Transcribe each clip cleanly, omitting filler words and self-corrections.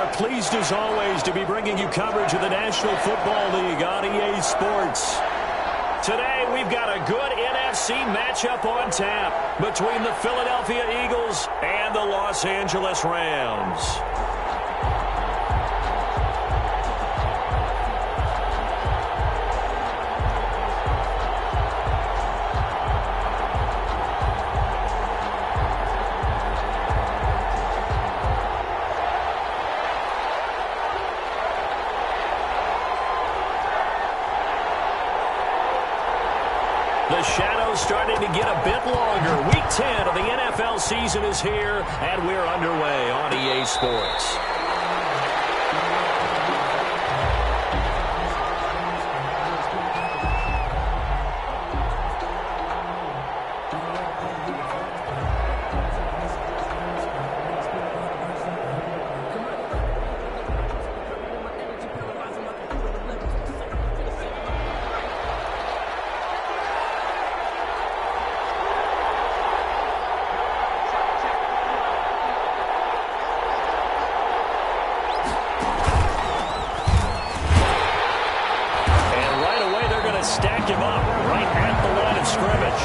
are pleased as always to be bringing you coverage of the National Football League on EA Sports. Today we've got a good NFC matchup on tap between the Philadelphia Eagles and the Los Angeles Rams. The shadow's starting to get a bit longer. Week 10 of the NFL season is here, and we're underway on EA Sports. Stack him up right at the line of scrimmage.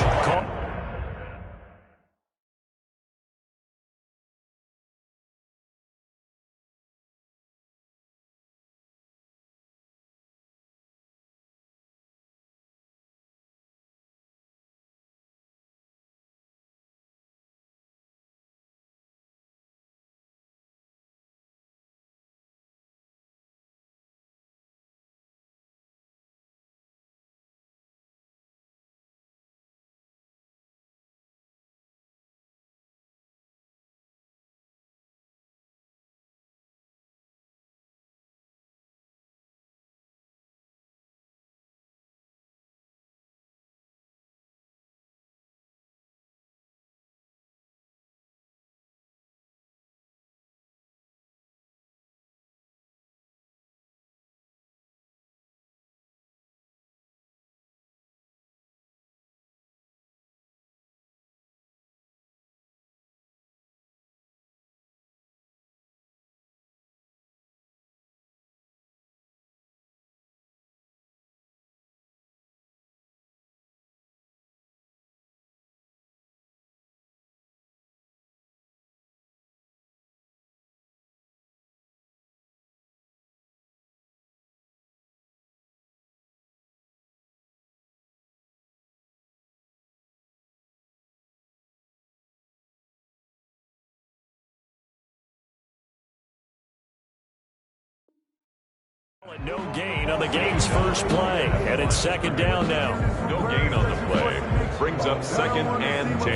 No gain on the game's first play, and it's second down now. No gain on the play. Brings up 2nd and 10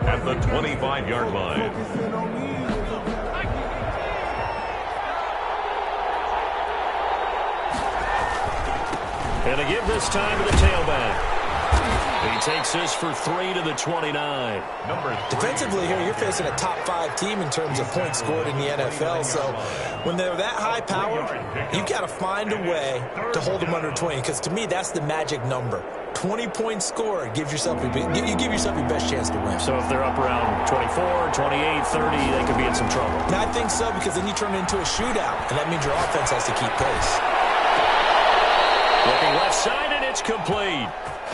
at the 25-yard line. And a give this time to the tailback. He takes this for 3 to the 29. Defensively here, you're facing a top 5 team in terms of points scored in the NFL. So when they're that high powered, you've got to find a way to hold them under 20. Because to me, that's the magic number. 20 points scored gives yourself you give yourself your best chance to win. So if they're up around 24, 28, 30, they could be in some trouble. And I think so, because then you turn it into a shootout, and that means your offense has to keep pace. Looking left side, and it's complete.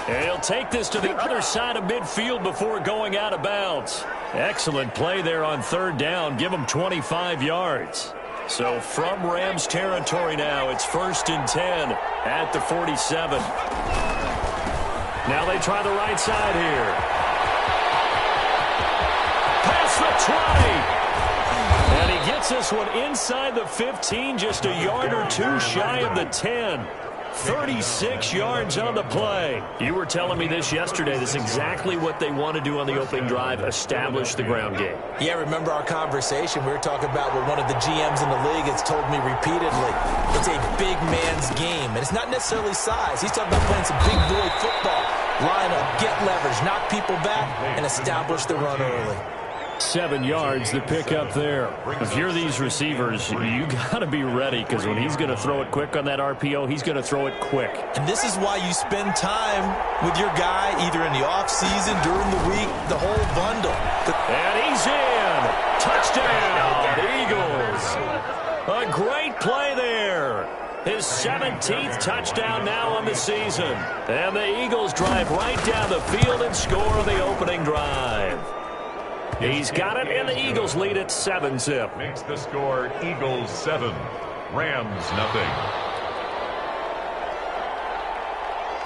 And he'll take this to the other side of midfield before going out of bounds. Excellent play there on 3rd down. Give him 25 yards. So from Rams territory now, it's 1st and 10 at the 47. Now they try the right side here. Past the 20. And he gets this one inside the 15, just a yard or two shy of the 10. 36 yards on the play. You were telling me this yesterday. This is exactly what they want to do on the opening drive, establish the ground game. Yeah, remember our conversation? We were talking about what one of the GMs in the league has told me repeatedly. It's a big man's game, and it's not necessarily size. He's talking about playing some big boy football. Line up, get leverage, knock people back, and establish the run early. 7 yards, the pick up there. If you're these receivers, you got to be ready, because when he's going to throw it quick on that RPO, he's going to throw it quick. And this is why you spend time with your guy, either in the offseason, during the week, the whole bundle. And he's in. Touchdown, Eagles. A great play there. His 17th touchdown now on the season. And the Eagles drive right down the field and score the opening drive. He's got it, and the Eagles lead at 7-zip. Makes the score Eagles 7, Rams nothing.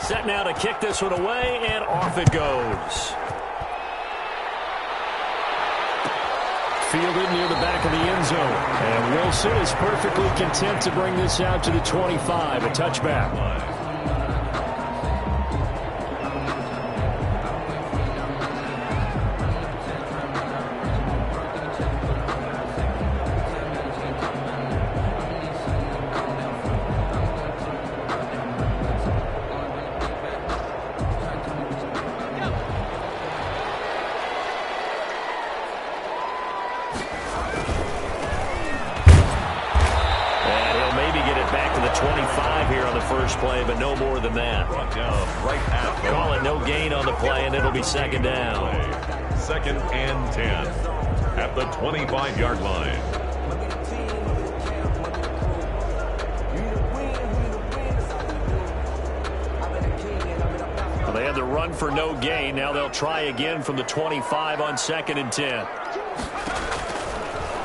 Set now to kick this one away, and off it goes. Fielded near the back of the end zone. And Wilson is perfectly content to bring this out to the 25, a touchback. Play, but no more than that. Brought down right at the call it no gain on the play, and it'll be second down. 2nd and 10 at the 25-yard line. Well, they had the run for no gain. Now they'll try again from the 25 on 2nd and 10.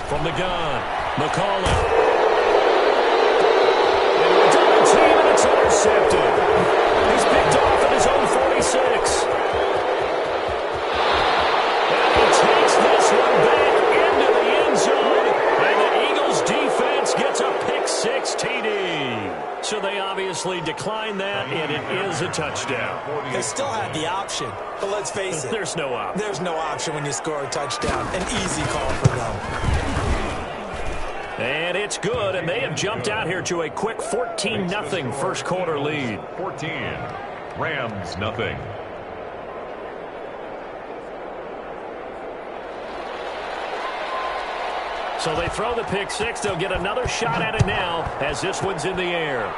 From the gun, McCollum. It's intercepted. He's picked off at his own 46. And he takes this one back into the end zone. And the Eagles defense gets a pick-6 TD. So they obviously decline that, and it is a touchdown. They still had the option, but let's face it. There's no option. There's no option when you score a touchdown. An easy call for them. And it's good, and they have jumped out here to a quick 14-0 first quarter lead. 14, Rams nothing. So they throw the pick-6. They'll get another shot at it now as this one's in the air.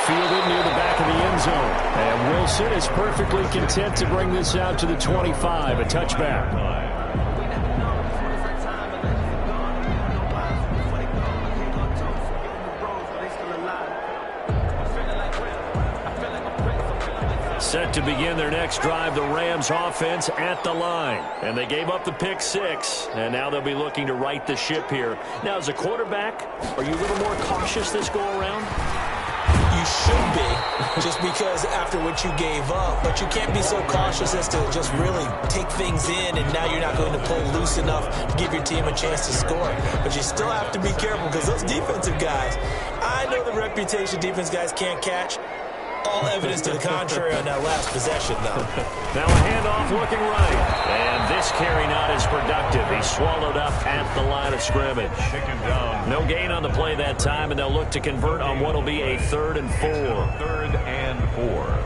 Fielded near the back of the end zone. And Wilson is perfectly content to bring this out to the 25, a touchback. Set to begin their next drive, the Rams offense at the line. And they gave up the pick-6, and now they'll be looking to right the ship here. Now, as a quarterback, are you a little more cautious this go-around? You should be, just because after what you gave up. But you can't be so cautious as to just really take things in, and now you're not going to pull loose enough to give your team a chance to score. But you still have to be careful, because those defensive guys, I know the reputation defense guys can't catch. All evidence to the contrary on that last possession, though. Now a handoff looking right. And this carry not as productive. He's swallowed up at the line of scrimmage. No gain on the play that time, and they'll look to convert on what will be a 3rd and 4. 3rd and 4.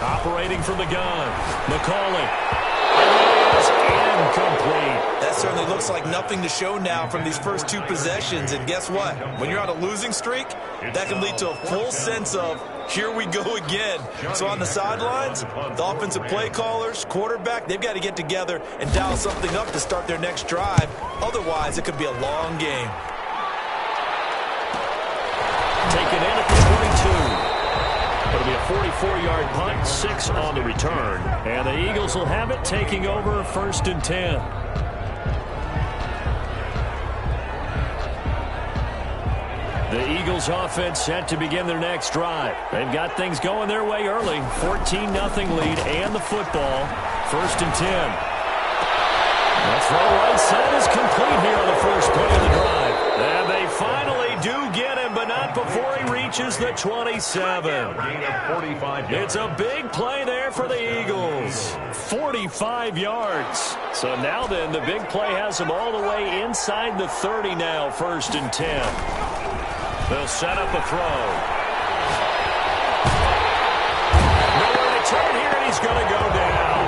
Operating from the gun, McCauley. Is incomplete. That certainly looks like nothing to show now from these first 2 possessions. And guess what? When you're on a losing streak, that can lead to a full sense of, here we go again. So on the sidelines, the offensive play callers, quarterback, they've got to get together and dial something up to start their next drive. Otherwise, it could be a long game. Taken in at the 22. It'll be a 44-yard punt, 6 on the return. And the Eagles will have it, taking over 1st and 10. The Eagles offense set to begin their next drive. They've got things going their way early. 14-0 lead and the football. 1st and 10. The throw right side is complete here on the first play of the drive. And they finally do get him, but not before he reaches the 27. It's a big play there for the Eagles. 45 yards. So now then, the big play has them all the way inside the 30 now, 1st and 10. They'll set up a throw. Nowhere to turn here, and he's going to go down.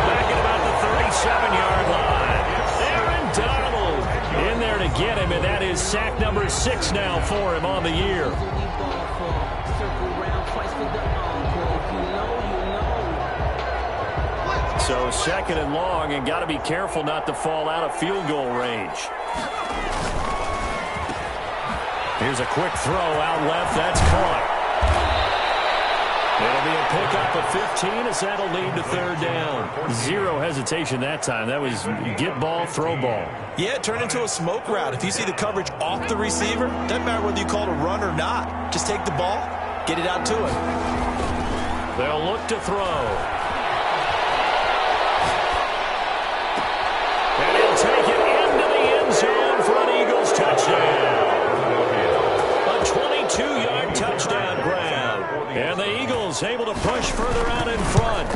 Back at about the 37-yard line. Aaron Donald in there to get him, and that is sack number 6 now for him on the year. So 2nd and long, and got to be careful not to fall out of field goal range. Here's a quick throw out left. That's caught. It'll be a pickup of 15 as that'll lead to 3rd down. Zero hesitation that time. That was get ball, throw ball. Yeah, it turned into a smoke route. If you see the coverage off the receiver, doesn't matter whether you call it a run or not. Just take the ball, get it out to him. They'll look to throw. And he'll take it into the end zone for an Eagles touchdown. A 22-yard touchdown grab. And the Eagles able to push further out in front.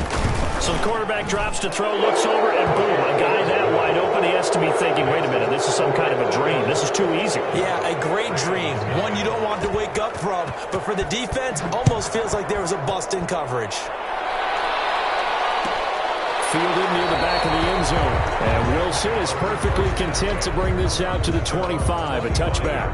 So the quarterback drops to throw, looks over, and boom, a guy that wide open, he has to be thinking, wait a minute, this is some kind of a dream. This is too easy. Yeah, a great dream. One you don't want to wake up from. But for the defense, almost feels like there was a bust in coverage. Fielded near the back of the end zone. And Wilson is perfectly content to bring this out to the 25, a touchback.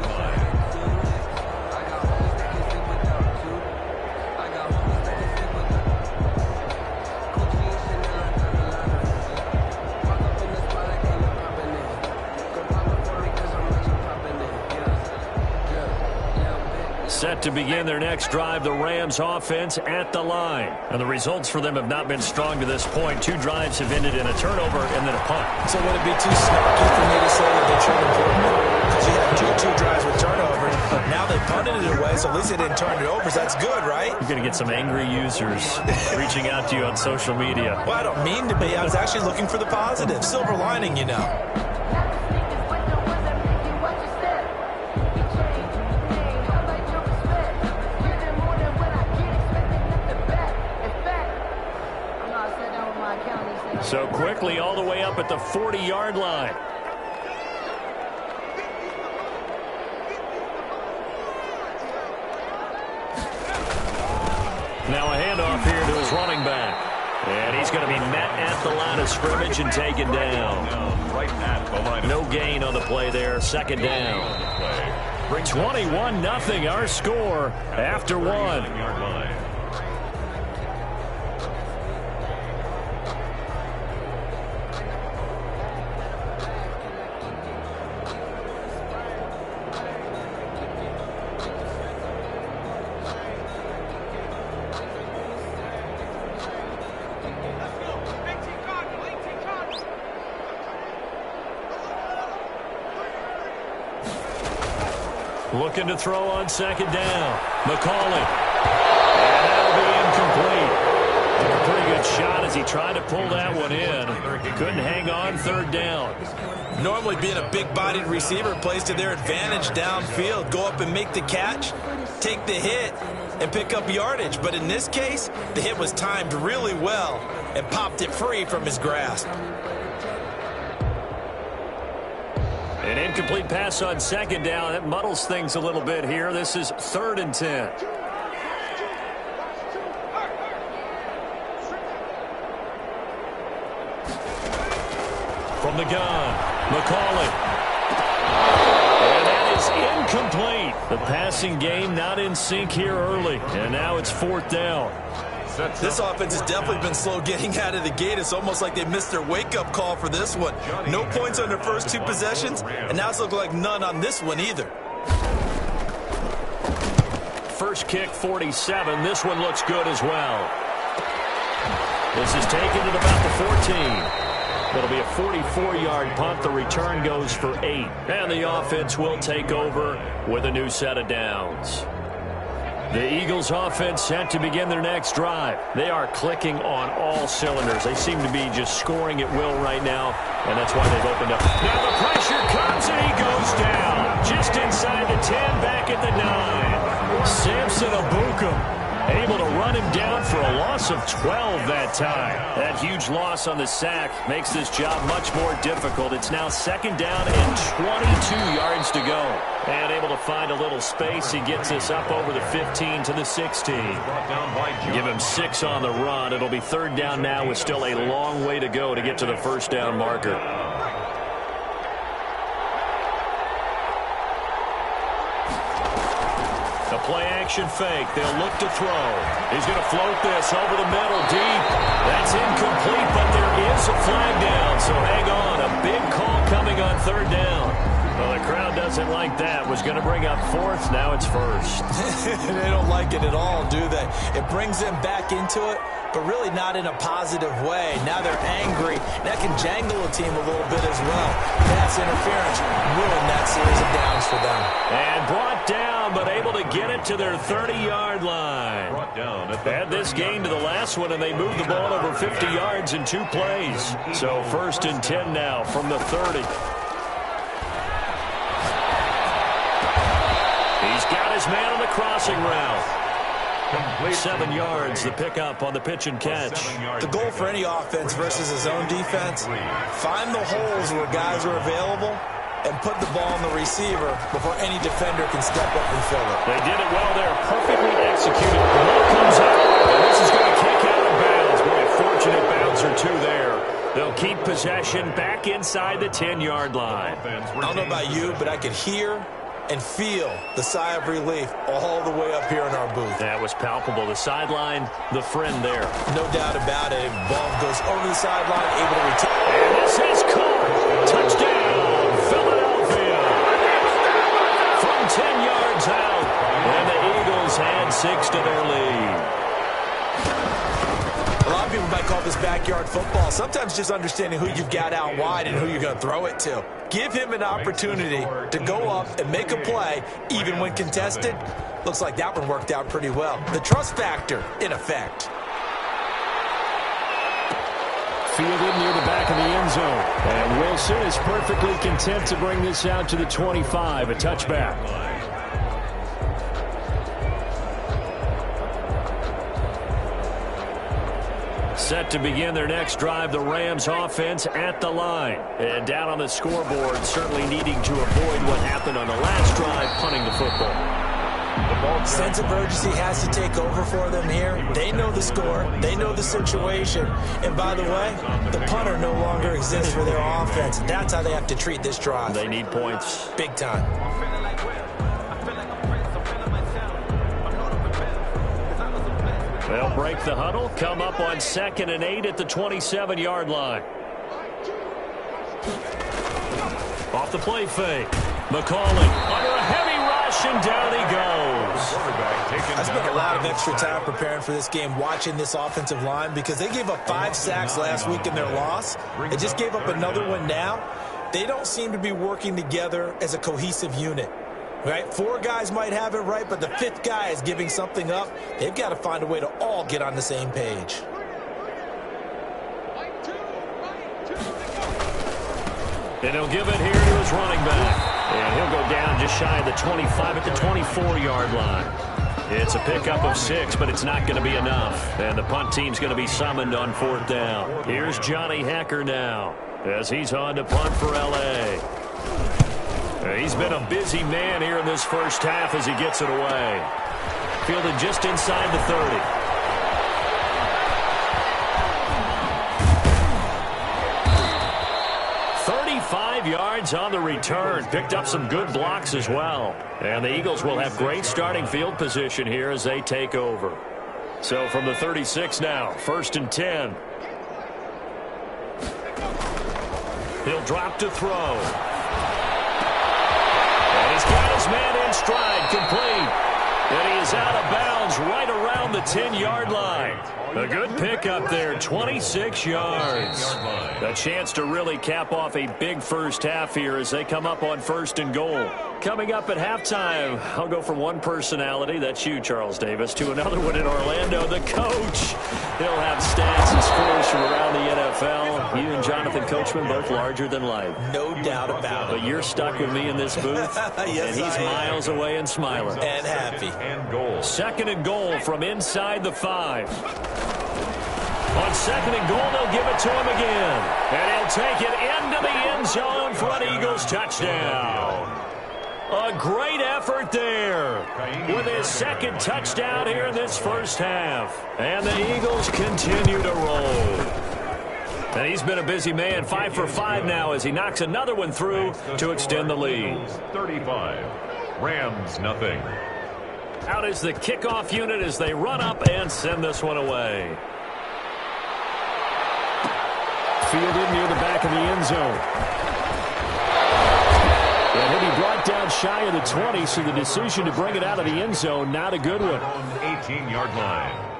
Set to begin their next drive, the Rams offense at the line. And the results for them have not been strong to this point. 2 drives have ended in a turnover and then a punt. So would it be too snarky for me to say that they showed improvement? Because you had two drives with turnovers. Now they punted it away, so at least they didn't turn it over. So that's good, right? You're going to get some angry users reaching out to you on social media. Well, I don't mean to be. I was actually looking for the positive. Silver lining, you know. So quickly all the way up at the 40-yard line. Now a handoff here to his running back. And he's going to be met at the line of scrimmage and taken down. No gain on the play there. 2nd down. 21-0 our score after 1. Looking to throw on 2nd down. McCauley. And that'll be incomplete. A pretty good shot as he tried to pull that one in. Couldn't hang on. 3rd down. Normally being a big-bodied receiver plays to their advantage downfield. Go up and make the catch, take the hit, and pick up yardage. But in this case, the hit was timed really well and popped it free from his grasp. An incomplete pass on 2nd down. That muddles things a little bit here. This is 3rd and 10. From the gun, McCauley. And that is incomplete. The passing game not in sync here early. And now it's 4th down. This offense has definitely been slow getting out of the gate. It's almost like they missed their wake-up call for this one. No points on their first 2 possessions, and now it's looking like none on this one either. First kick, 47. This one looks good as well. This is taken at about the 14. It'll be a 44-yard punt. The return goes for 8. And the offense will take over with a new set of downs. The Eagles offense set to begin their next drive. They are clicking on all cylinders. They seem to be just scoring at will right now, and that's why they've opened up. Now the pressure comes, and he goes down. Just inside the 10, back at the 9. Samson Abukum able to run him down for a loss of 12 that time. That huge loss on the sack makes this job much more difficult. It's now 2nd down and 22 yards to go. And able to find a little space. He gets us up over the 15 to the 16. Give him 6 on the run. It'll be 3rd down now with still a long way to go to get to the 1st down marker. play-action fake. They'll look to throw. He's going to float this over the middle deep. That's incomplete, but there is a flag down, so hang on. A big call coming on third down. Well, the crowd doesn't like that. Was going to bring up fourth. Now it's first. They don't like it at all, do they? It brings them back into it, but really not in a positive way. Now they're angry. That can jangle a team a little bit as well. Pass interference ruined that series of downs for them. And brought down, but able to get it to their 30-yard line. Add this gain to the last one, and they moved the ball over 50 yards in 2 plays. So 1st and 10 now from the 30. He's got his man on the crossing route. 7 yards, the pickup on the pitch and catch. The goal for any offense versus his own defense, find the holes where guys are available and put the ball on the receiver before any defender can step up and fill it. They did it well there, perfectly executed. The ball comes out, and this is going to kick out of bounds. Boy, a fortunate bounce or two there. They'll keep possession back inside the 10-yard line. I don't know about you, but I could hear and feel the sigh of relief all the way up here in our booth. That was palpable. The sideline, the friend there. No doubt about it. Ball goes over the sideline, able to retain. And this is caught. Touchdown, Philadelphia. From 10 yards out. And the Eagles add 6 to their lead. A lot of people might call this backyard football. Sometimes just understanding who you've got out wide and who you're going to throw it to. Give him an opportunity to go up and make a play, even when contested. Looks like that one worked out pretty well. The trust factor, in effect. Fielded near the back of the end zone. And Wilson is perfectly content to bring this out to the 25, a touchback. Set to begin their next drive, the Rams offense at the line. And down on the scoreboard, certainly needing to avoid what happened on the last drive, punting the football. Sense of urgency has to take over for them here. They know the score. They know the situation. And by the way, the punter no longer exists for their offense. That's how they have to treat this drive. They need points. Big time. They'll break the huddle, come up on 2nd and 8 at the 27-yard line. Off the play fake. McCauley under a heavy rush, and down he goes. I spent a lot of extra time preparing for this game, watching this offensive line, because they gave up 5 sacks last week in their loss. They just gave up another one now. They don't seem to be working together as a cohesive unit. Right? 4 guys might have it right, but the 5th guy is giving something up. They've got to find a way to all get on the same page. And he'll give it here to his running back. And he'll go down just shy of the 25 at the 24-yard line. It's a pickup of 6, but it's not going to be enough. And the punt team's going to be summoned on 4th down. Here's Johnny Hacker now as he's on to punt for L.A. He's been a busy man here in this first half as he gets it away. Fielded just inside the 30. Yards on the return. Picked up some good blocks as well. And the Eagles will have great starting field position here as they take over. So from the 36 now, 1st and 10. He'll drop to throw. And he's got his man in stride, complete. And he is out of bounds right around the 10-yard line. A good pickup there, 26 yards. A chance to really cap off a big first half here as they come up on 1st and goal. Coming up at halftime, I'll go from one personality, that's you, Charles Davis, to another one in Orlando, the coach. He'll have stats and scores from around the NFL. You and Jonathan Coachman both larger than life. No doubt about it. But you're stuck with me in this booth, yes, and he's miles away and smiling. And happy. 2nd and goal from inside the 5. On 2nd and goal, they'll give it to him again. And he'll take it into the end zone for an Eagles touchdown. A great effort there with his 2nd touchdown here in this first half. And the Eagles continue to roll. And he's been a busy man, 5 for 5 now as he knocks another one through to extend the lead. 35, Rams nothing. Out is the kickoff unit as they run up and send this one away. Fielded near the back of the end zone. And he'll be brought down shy of the 20, so the decision to bring it out of the end zone, not a good one. On the 18-yard line.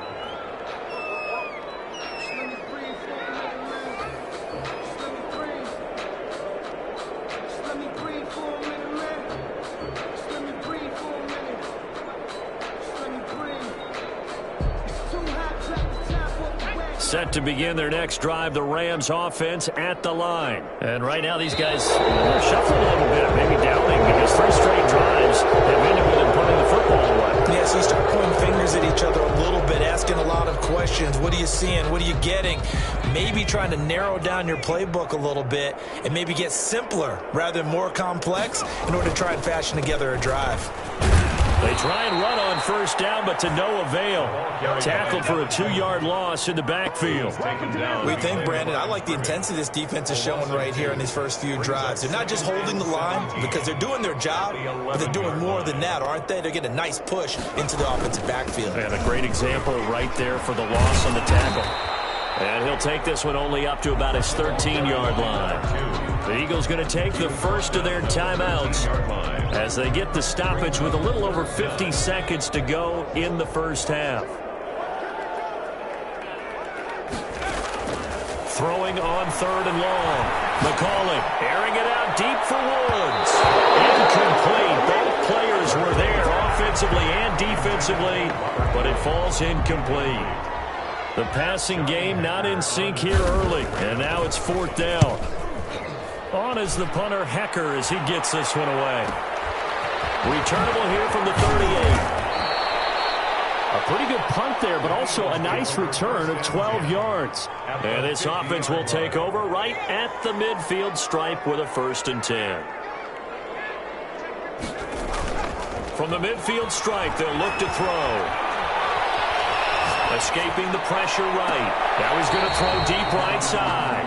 Set to begin their next drive, the Rams offense at the line. And right now these guys are shuffling a little bit, maybe doubting, because 3 straight drives have ended with them putting the football away. Yeah, so you start pointing fingers at each other a little bit, asking a lot of questions. What are you seeing? What are you getting? Maybe trying to narrow down your playbook a little bit and maybe get simpler rather than more complex in order to try and fashion together a drive. They try and run on first down, but to no avail. Tackled for a 2-yard loss in the backfield. We think, Brandon, I like the intensity this defense is showing right here in these first few drives. They're not just holding the line because they're doing their job, but they're doing more than that, aren't they? They're getting a nice push into the offensive backfield. And a great example right there for the loss on the tackle. And he'll take this one only up to about his 13-yard line. The Eagles going to take the first of their timeouts as they get the stoppage with a little over 50 seconds to go in the first half. Throwing on 3rd and long. McCauley airing it out deep for Woods. Incomplete. Both players were there offensively and defensively, but it falls incomplete. The passing game not in sync here early, and now it's 4th down. On is the punter, Hecker, as he gets this one away. Returnable here from the 38. A pretty good punt there, but also a nice return of 12 yards. And this offense will take over right at the midfield stripe with a 1st and 10. From the midfield stripe, they'll look to throw. Escaping the pressure right. Now he's going to throw deep right side.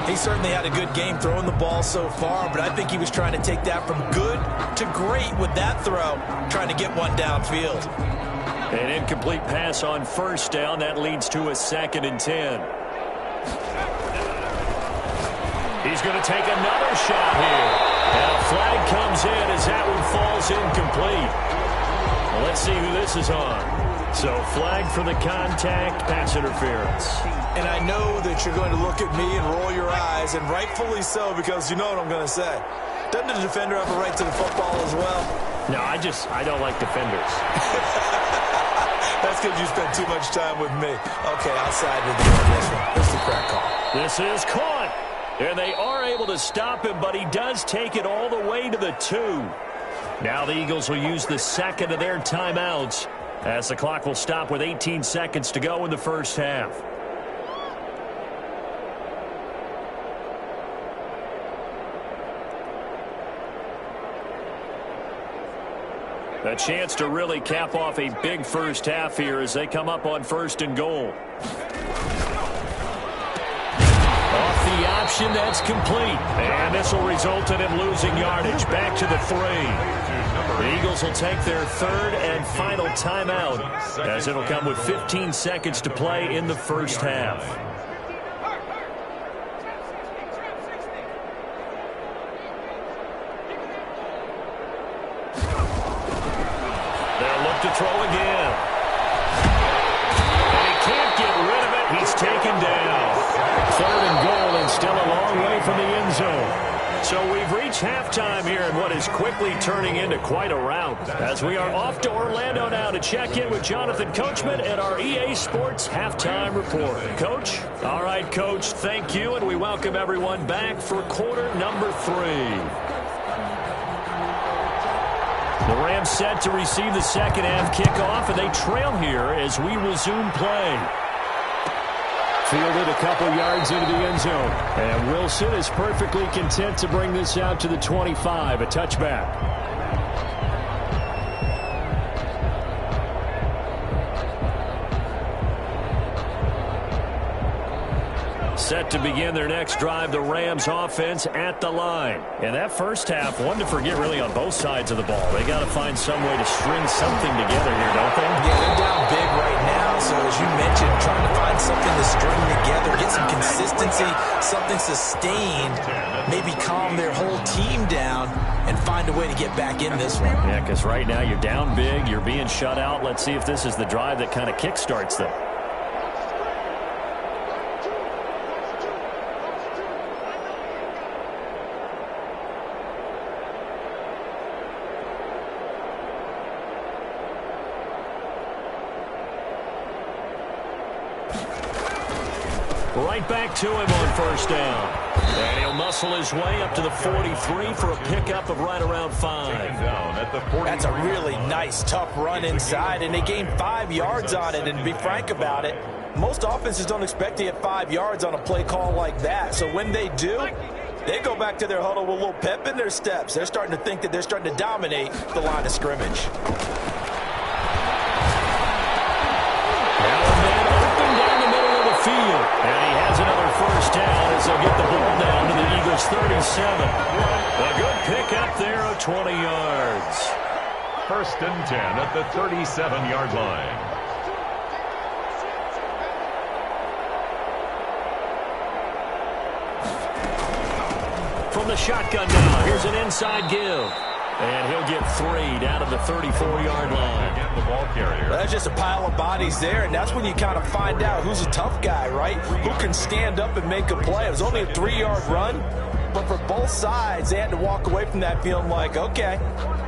He certainly had a good game throwing the ball so far, but I think he was trying to take that from good to great with that throw, trying to get one downfield. An incomplete pass on first down. That leads to a 2nd and 10. He's going to take another shot here. And a flag comes in as that one falls incomplete. Well, let's see who this is on. So flag for the contact, pass interference. And I know that you're going to look at me and roll your eyes, and rightfully so, because you know what I'm going to say. Doesn't the defender have a right to the football as well? No, I don't like defenders. That's because you spend too much time with me. Okay, I'll side with you on this one. Here's the correct call. This is caught. And they are able to stop him, but he does take it all the way to the 2. Now the Eagles will use the 2nd of their timeouts, as the clock will stop with 18 seconds to go in the first half. A chance to really cap off a big first half here as they come up on 1st and goal. Off the option, that's complete. And this will result in him losing yardage. Back to the 3. The Eagles will take their 3rd and final timeout, as it'll come with 15 seconds to play in the first half. They'll look to throw again. And he can't get rid of it. He's taken down. 3rd and goal, and still a long way from the end zone. So we've reached halftime here in what is quickly turning into quite a rout, as we are off to Orlando now to check in with Jonathan Coachman at our EA Sports Halftime Report. Coach? All right, Coach, thank you, and we welcome everyone back for quarter number 3. The Rams set to receive the second half kickoff, and they trail here as we resume play. Fielded a couple yards into the end zone. And Wilson is perfectly content to bring this out to the 25, a touchback. Set to begin their next drive, the Rams offense at the line. And that first half, one to forget really on both sides of the ball. They got to find some way to string something together here, don't they? Yeah, they're down big right now. So as you mentioned, trying to find something to string together, get some consistency, something sustained, maybe calm their whole team down and find a way to get back in this one. Yeah, because right now you're down big, you're being shut out. Let's see if this is the drive that kind of kickstarts them. Right back to him on first down. And he'll muscle his way up to the 43 for a pickup of right around 5. That's a really nice, tough run inside, and they gained 5 yards on it. And to be frank about it, most offenses don't expect to get 5 yards on a play call like that. So when they do, they go back to their huddle with a little pep in their steps. They're starting to think that they're starting to dominate the line of scrimmage. And he has another first down as they'll get the ball down to the Eagles' 37. A good pickup there of 20 yards. 1st and 10 at the 37-yard line. From the shotgun now, here's an inside give. And he'll get 3 down to the 34-yard line. Again, the ball carrier. That's just a pile of bodies there, and that's when you kind of find out who's a tough guy, right? Who can stand up and make a play. It was only a 3-yard run, but for both sides, they had to walk away from that feeling like, okay,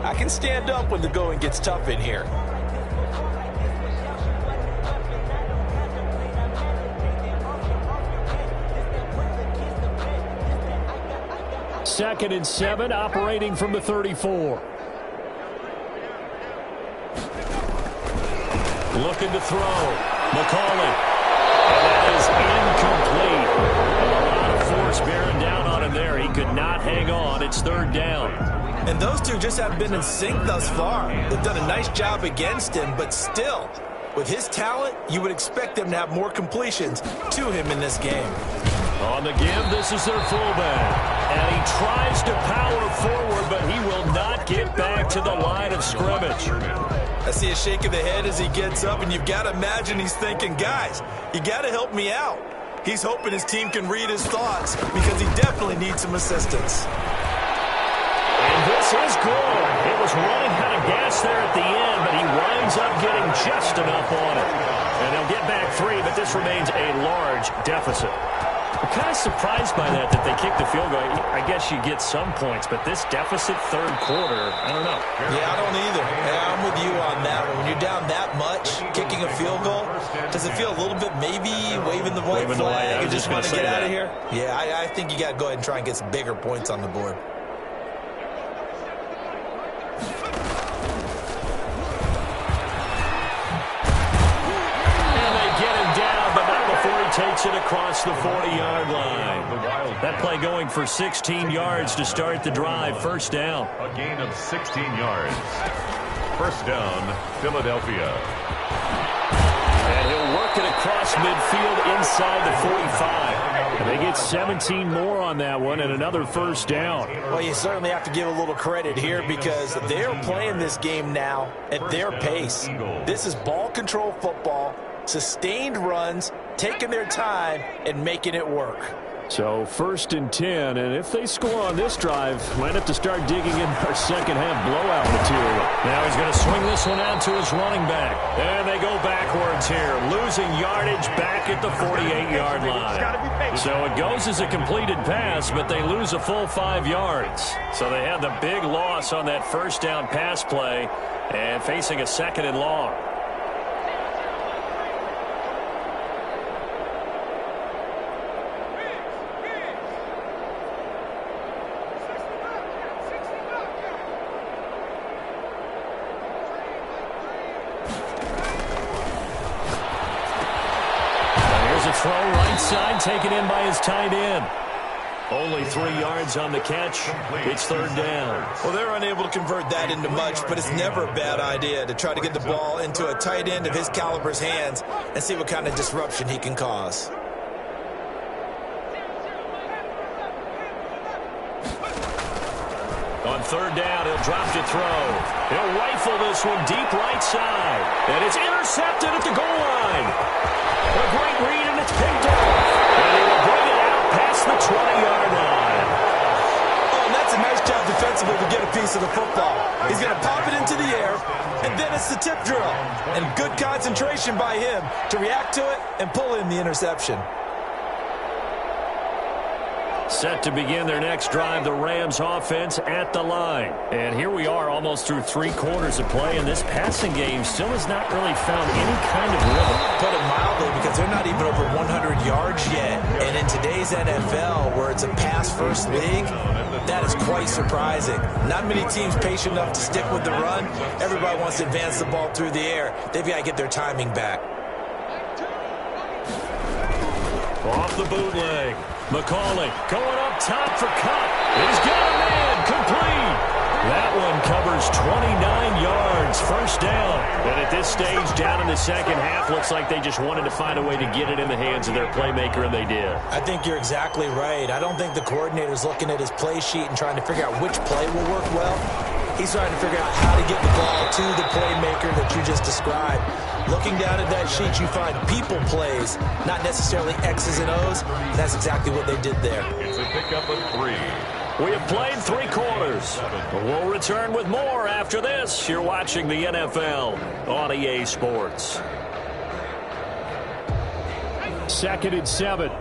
I can stand up when the going gets tough in here. Second and 7, operating from the 34. Looking to throw. McCauley. And that is incomplete. A lot of force bearing down on him there. He could not hang on. It's 3rd down. And those two just haven't been in sync thus far. They've done a nice job against him, but still, with his talent, you would expect them to have more completions to him in this game. On the give, this is their fullback. And he tries to power forward, but he will not get back to the line of scrimmage. I see a shake of the head as he gets up, and you've got to imagine he's thinking, guys, you got to help me out. He's hoping his team can read his thoughts because he definitely needs some assistance. And this is good. It was running out of gas there at the end, but he winds up getting just enough on it. And they'll get back 3, but this remains a large deficit. I'm kind of surprised by that they kicked the field goal. I guess you get some points, but this deficit 3rd quarter, I don't know. Yeah, I don't either. Yeah, I'm with you on that one. When you're down that much, kicking a field goal, does it feel a little bit maybe waving the white flag? You just want to get out of here? Yeah, I think you got to go ahead and try and get some bigger points on the board. Takes it across the 40-yard line. That play going for 16 yards to start the drive. 1st down. A gain of 16 yards. 1st down, Philadelphia. And he'll work it across midfield inside the 45. And they get 17 more on that one and another 1st down. Well, you certainly have to give a little credit here because they're playing this game now at their pace. This is ball control football, sustained runs, taking their time and making it work. So 1st and 10, and if they score on this drive, might have to start digging in our second-half blowout material. Now he's going to swing this one out to his running back. And they go backwards here, losing yardage back at the 48-yard line. So it goes as a completed pass, but they lose a full 5 yards. So they had the big loss on that 1st down pass play and facing a 2nd and long. Throw right side, taken in by his tight end. Only 3 yards on the catch. It's 3rd down. Well, they're unable to convert that into much, but it's never a bad idea to try to get the ball into a tight end of his caliber's hands and see what kind of disruption he can cause. third down. He'll drop to throw. He'll rifle this one deep right side. And it's intercepted at the goal line. A great read, and it's picked up. And he will bring it out past the 20-yard line. Oh, and that's a nice job defensively to get a piece of the football. He's going to pop it into the air, and then it's the tip drill. And good concentration by him to react to it and pull in the interception. Set to begin their next drive, the Rams offense at the line. And here we are almost through 3 quarters of play, and this passing game still has not really found any kind of rhythm. Put it mildly, because they're not even over 100 yards yet. And in today's NFL, where it's a pass-first league, that is quite surprising. Not many teams patient enough to stick with the run. Everybody wants to advance the ball through the air. They've got to get their timing back. Off the bootleg. McCauley going up top for Cup. He's got a man complete. That one covers 29 yards. First down. And at this stage, down in the second half, looks like they just wanted to find a way to get it in the hands of their playmaker, and they did. I think you're exactly right. I don't think the coordinator's looking at his play sheet and trying to figure out which play will work well. He's trying to figure out how to get the ball to the playmaker that you just described. Looking down at that sheet, you find people plays, not necessarily X's and O's. That's exactly what they did there. It's a pickup of 3. We have played 3 quarters. We'll return with more after this. You're watching the NFL on EA Sports. 2nd and 7.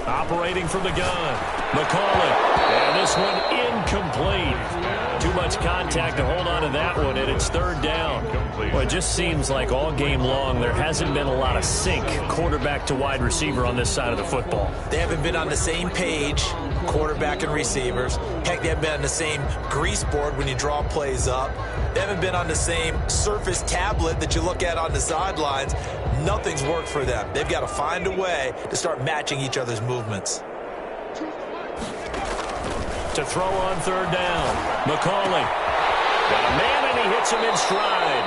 Operating from the gun, McCauley, and this one incomplete. Too much contact to hold on to that one, and it's 3rd down. Well, it just seems like all game long there hasn't been a lot of sync, quarterback to wide receiver on this side of the football. They haven't been on the same page, quarterback and receivers. Heck, they haven't been on the same grease board when you draw plays up. They haven't been on the same Surface tablet that you look at on the sidelines. Nothing's worked for them. They've got to find a way to start matching each other's movements. To throw on 3rd down, McCauley. Got a man, and he hits him in stride.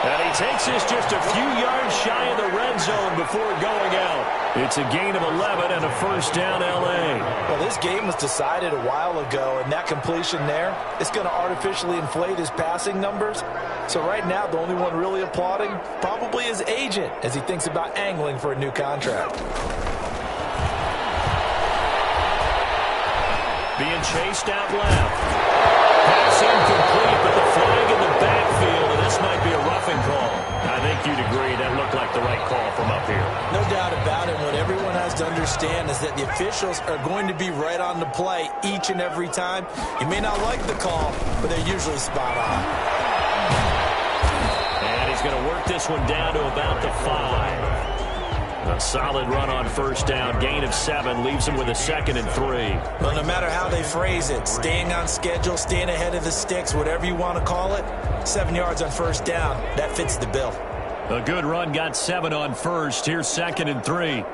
And he takes this just a few yards shy of the red zone before going out. It's a gain of 11 and a 1st down, L.A. Well, this game was decided a while ago, and that completion there is going to artificially inflate his passing numbers. So right now, the only one really applauding probably his agent as he thinks about angling for a new contract. Being chased out left. Pass incomplete, but the flag in the backfield, and this might be a roughing call. I think you'd agree that looked like the right call from up here. No doubt about it. What everyone has to understand is that the officials are going to be right on the play each and every time. You may not like the call, but they're usually spot on. And he's going to work this one down to about the 5. A solid run on 1st down. Gain of 7 leaves him with a 2nd and 3. Well, no matter how they phrase it, staying on schedule, staying ahead of the sticks, whatever you want to call it, 7 yards on 1st down, that fits the bill. A good run, got 7 on 1st. Here's 2nd and 3.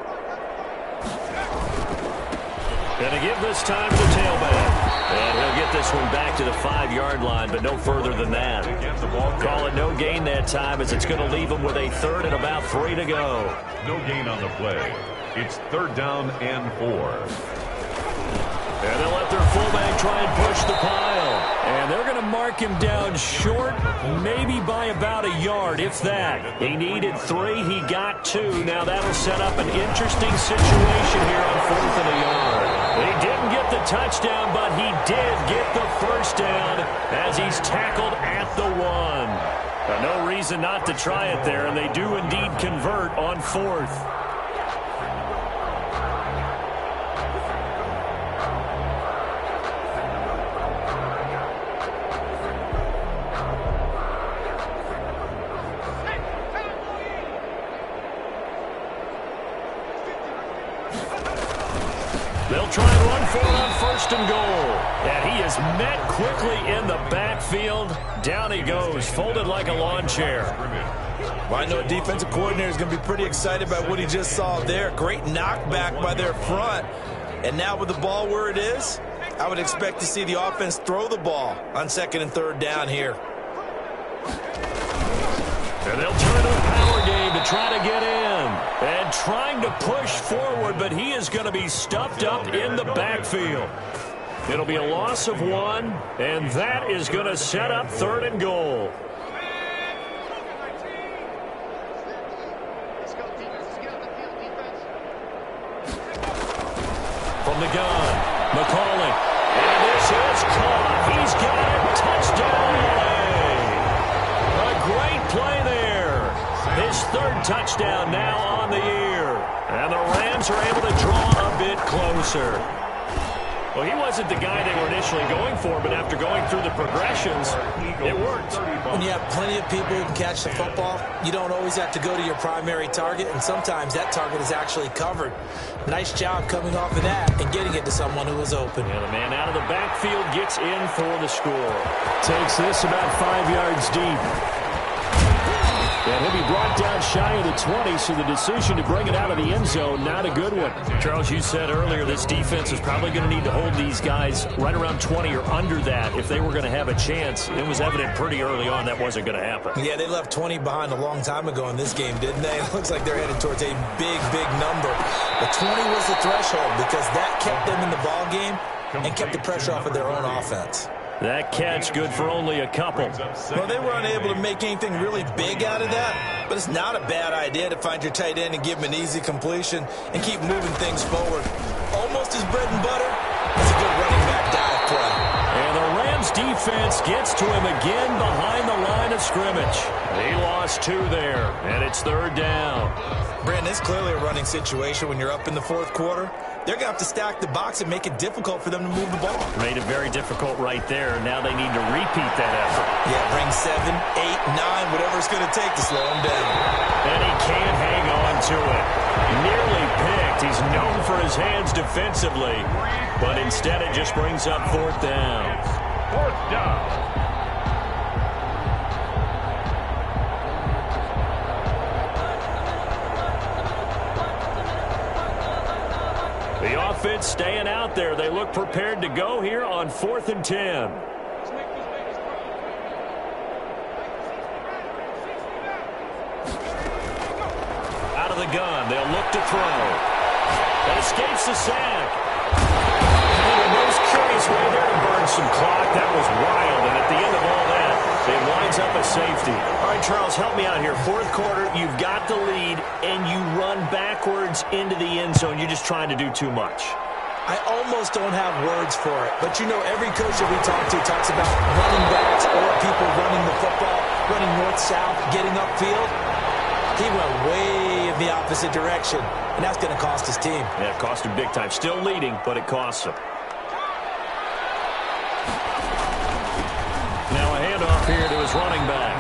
Going to give this time to tailback. And he'll get this one back to the 5-yard line, but no further than that. Call it no gain that time, as it's going to leave him with a 3rd and about 3 to go. No gain on the play. It's 3rd down and 4. And they'll let their fullback try and push the pile. And they're going to mark him down short, maybe by about a yard, if that. He needed 3. He got 2. Now that'll set up an interesting situation here on 4th and a yard. He didn't get the touchdown, but he did get the 1st down as he's tackled at the 1. No reason not to try it there, and they do indeed convert on 4th. They'll try and run for it on 1st and goal. And he is met quickly in the backfield. Down he goes, folded like a lawn chair. Well, I know a defensive coordinator is going to be pretty excited by what he just saw there. Great knockback by their front. And now with the ball where it is, I would expect to see the offense throw the ball on 2nd and 3rd down here. And they'll turn to a power game to try to get in. And trying to push forward, but he is going to be stuffed up in the backfield. It'll be a loss of 1, and that is going to set up 3rd and goal. From the gun, McCauley. And this is caught. He's got it. Touchdown, LA. A great play there. His 3rd touchdown now on the year. And the Rams are able to draw a bit closer. Well, he wasn't the guy they were initially going for, but after going through the progressions, it worked. When you have plenty of people who can catch the football, you don't always have to go to your primary target, and sometimes that target is actually covered. Nice job coming off of that and getting it to someone who was open. And the man out of the backfield gets in for the score. Takes this about 5 yards deep. And he'll be brought down shy of the 20, so the decision to bring it out of the end zone, not a good one. Charles, you said earlier this defense is probably going to need to hold these guys right around 20 or under that if they were going to have a chance. It was evident pretty early on that wasn't going to happen. Yeah, they left 20 behind a long time ago in this game, didn't they? It looks like they're headed towards a big, big number. But 20 was the threshold because that kept them in the ball game and kept the pressure off of their own offense. That catch good for only a couple. Well, they were unable to make anything really big out of that, but it's not a bad idea to find your tight end and give him an easy completion and keep moving things forward. Almost his bread and butter. It's a good running back dive play. And the Rams defense gets to him again behind the line of scrimmage. He lost 2 there, and it's 3rd down. Brandon, it's clearly a running situation when you're up in the 4th quarter. They're going to have to stack the box and make it difficult for them to move the ball. Made it very difficult right there. Now they need to repeat that effort. Yeah, bring 7, 8, 9, whatever it's going to take to slow him down. And he can't hang on to it. Nearly picked. He's known for his hands defensively, but instead it just brings up 4th down. 4th down. The offense staying out there. They look prepared to go here on 4th and 10. Out of the gun. They'll look to throw. That escapes the sack. And the most curious way there to burn some clock. That was wild. And at the end of all that, it winds up a safety. All right, Charles, help me out here. 4th quarter, you've got the lead, and you run backwards into the end zone. You're just trying to do too much. I almost don't have words for it. But, you know, every coach that we talk to talks about running backs or people running the football, running north-south, getting upfield. He went way in the opposite direction, and that's going to cost his team. Yeah, it cost him big time. Still leading, but it costs him. Now a handoff here to his running back.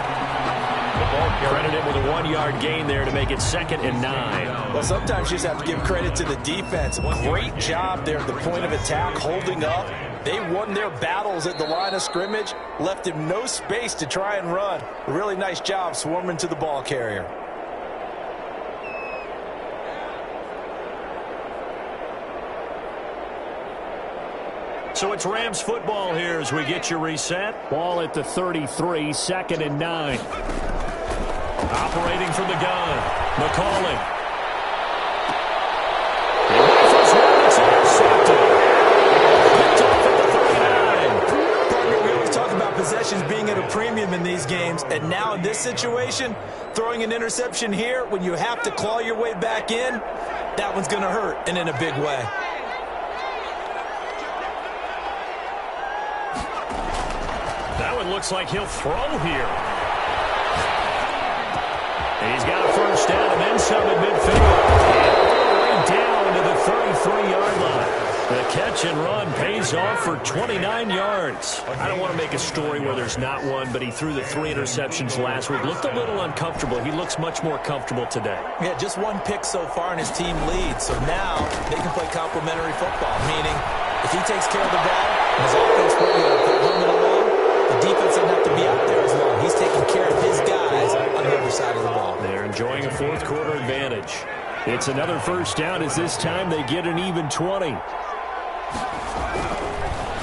Credited with a 1-yard gain there to make it 2nd and 9. Well, sometimes you just have to give credit to the defense. Great job there at the point of attack, holding up. They won their battles at the line of scrimmage, left him no space to try and run. A really nice job swarming to the ball carrier. So it's Rams football here as we get you reset. Ball at the 33, 2nd and 9. Operating from the gun, McCauley. It's intercepted. Picked off at the 39. Partner, we always talk about possessions being at a premium in these games, and now in this situation, throwing an interception here when you have to claw your way back in, that one's going to hurt, and in a big way. That one looks like he'll throw here. And he's got a 1st down and then some at midfield. And all the way down to the 33-yard line. The catch and run pays off for 29 yards. I don't want to make a story where there's not one, but he threw the 3 interceptions last week. Looked a little uncomfortable. He looks much more comfortable today. Yeah, just 1 pick so far and his team leads. So now they can play complementary football, meaning if he takes care of the ball and his offense will hum it along, the defense doesn't have to be out there as long. He's taking care of his guys on the other side of the ball. They're enjoying a 4th quarter advantage. It's another 1st down as this time they get an even 20.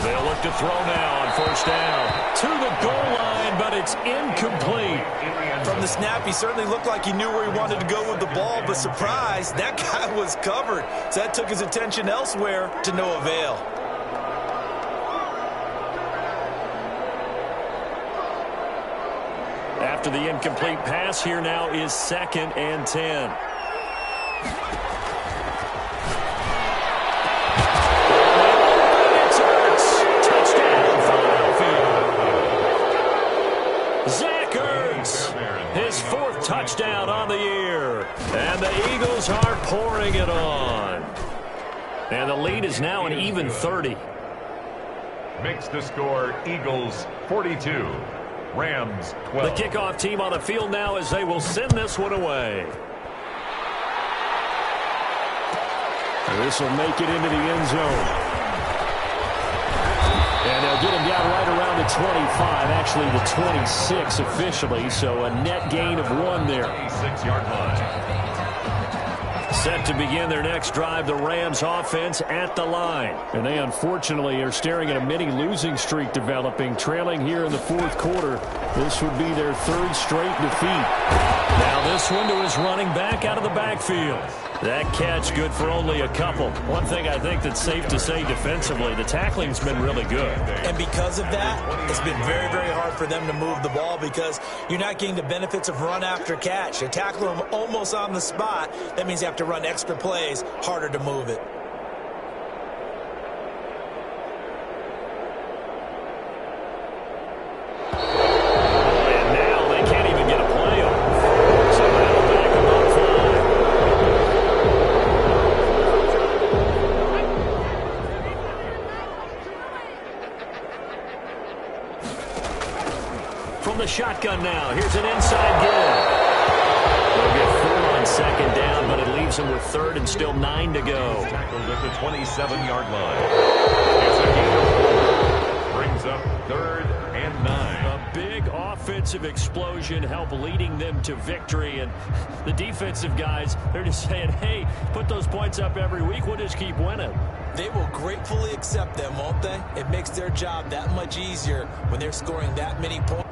They'll look to throw now on first down. To the goal line, but it's incomplete. From the snap, he certainly looked like he knew where he wanted to go with the ball, but surprise, that guy was covered. So that took his attention elsewhere to no avail. After the incomplete pass, here now is 2nd and 10. His 4th touchdown on the year. And the Eagles are pouring it on. And the lead is now an even 30. Makes the score Eagles 42, Rams 12. The kickoff team on the field now as they will send this one away. This will make it into the end zone. And they'll get him down right around the 25, actually the 26 officially, so a net gain of 1 there. 26-yard line. Set to begin their next drive, the Rams offense at the line. And they unfortunately are staring at a mini losing streak developing, trailing here in the 4th quarter. This would be their 3rd straight defeat. Now this one to his running back out of the backfield. That catch good for only a couple. One thing I think that's safe to say defensively, the tackling's been really good. And because of that, it's been very, very hard for them to move the ball because you're not getting the benefits of run after catch. You tackle them almost on the spot. That means you have to run extra plays, harder to move it. The shotgun now. Here's an inside give. They'll get 4 on 2nd down, but it leaves them with 3rd and still 9 to go. Tackled at the 27-yard line. It's a gain of 4. Brings up 3rd and 9. A big offensive explosion help leading them to victory. And the defensive guys, they're just saying, hey, put those points up every week. We'll just keep winning. They will gratefully accept them, won't they? It makes their job that much easier when they're scoring that many points.